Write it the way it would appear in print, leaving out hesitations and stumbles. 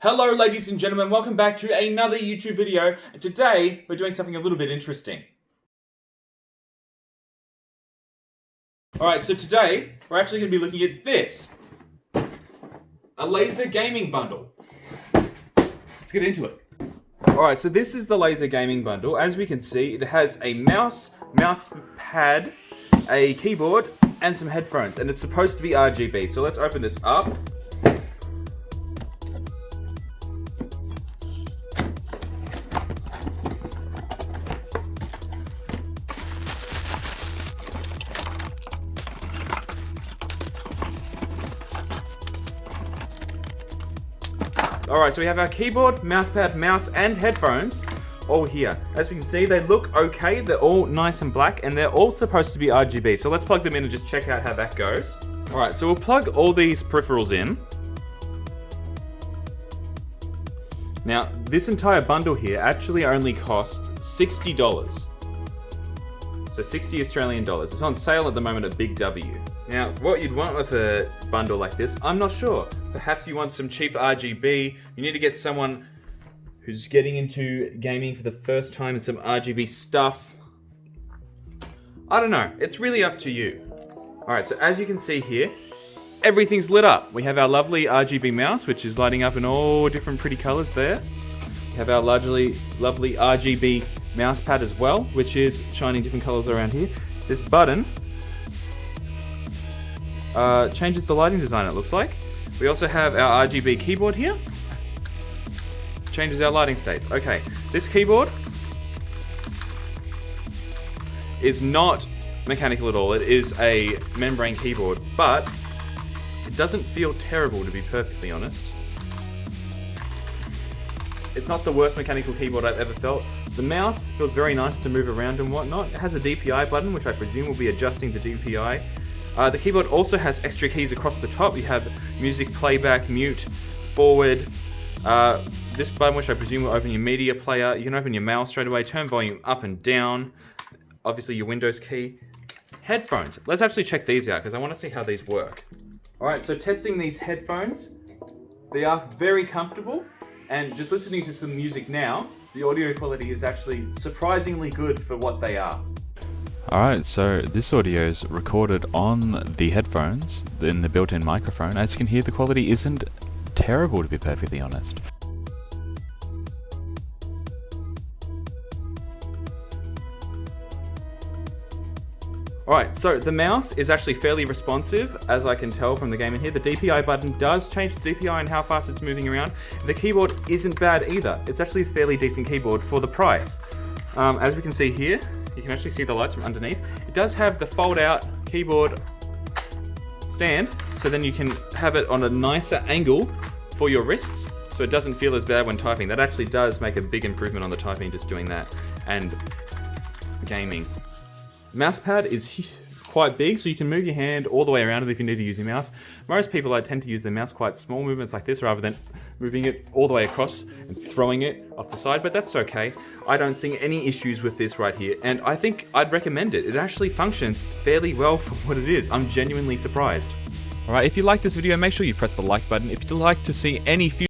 Hello ladies and gentlemen, welcome back to another YouTube video, and today we're doing something a little bit interesting. Alright, so today we're actually going to be looking at this. A laser gaming bundle. Let's get into it. Alright, so this is the laser gaming bundle. As we can see, it has a mousepad, a keyboard, and some headphones, and it's supposed to be RGB. So let's open this up. Alright, so we have our keyboard, mousepad, mouse, and headphones all here. As we can see, they look okay. They're all nice and black, and they're all supposed to be RGB. So let's plug them in and just check out how that goes. Alright, so we'll plug all these peripherals in. Now, this entire bundle here actually only cost $60. So 60 Australian dollars. It's on sale at the moment at Big W. Now, what you'd want with a bundle like this, I'm not sure. Perhaps you want some cheap RGB. You need to get someone who's getting into gaming for the first time and some RGB stuff. I don't know. It's really up to you. Alright, so as you can see here, everything's lit up. We have our lovely RGB mouse, which is lighting up in all different pretty colors there. We have our lovely RGB mouse pad as well, which is shining different colors around here. This button changes the lighting design, it looks like. We also have our RGB keyboard here. Changes our lighting states. Okay, this keyboard is not mechanical at all. It is a membrane keyboard, but it doesn't feel terrible, to be perfectly honest. It's not the worst mechanical keyboard I've ever felt. The mouse feels very nice to move around and whatnot. It has a DPI button, which I presume will be adjusting the DPI. The keyboard also has extra keys across the top. You have music playback, mute, forward. This button, which I presume will open your media player. You can open your mouse straight away, turn volume up and down. Obviously your Windows key. Headphones. Let's actually check these out because I want to see how these work. Alright, so testing these headphones. They are very comfortable, and just listening to some music now, the audio quality is actually surprisingly good for what they are. Alright, so this audio is recorded on the headphones in the built-in microphone. As you can hear, the quality isn't terrible, to be perfectly honest. Alright, so the mouse is actually fairly responsive, as I can tell from the game in here. The DPI button does change the DPI and how fast it's moving around. The keyboard isn't bad either. It's actually a fairly decent keyboard for the price. As we can see here, you can actually see the lights from underneath. It does have the fold-out keyboard stand, so then you can have it on a nicer angle for your wrists, so it doesn't feel as bad when typing. That actually does make a big improvement on the typing, just doing that, and gaming. Mousepad is quite big, so you can move your hand all the way around it if you need to use your mouse. Most people tend to use their mouse quite small movements like this rather than moving it all the way across and throwing it off the side, but that's okay. I don't see any issues with this right here, and I think I'd recommend it. It actually functions fairly well for what it is. I'm genuinely surprised. Alright, if you like this video, make sure you press the like button. If you'd like to see any future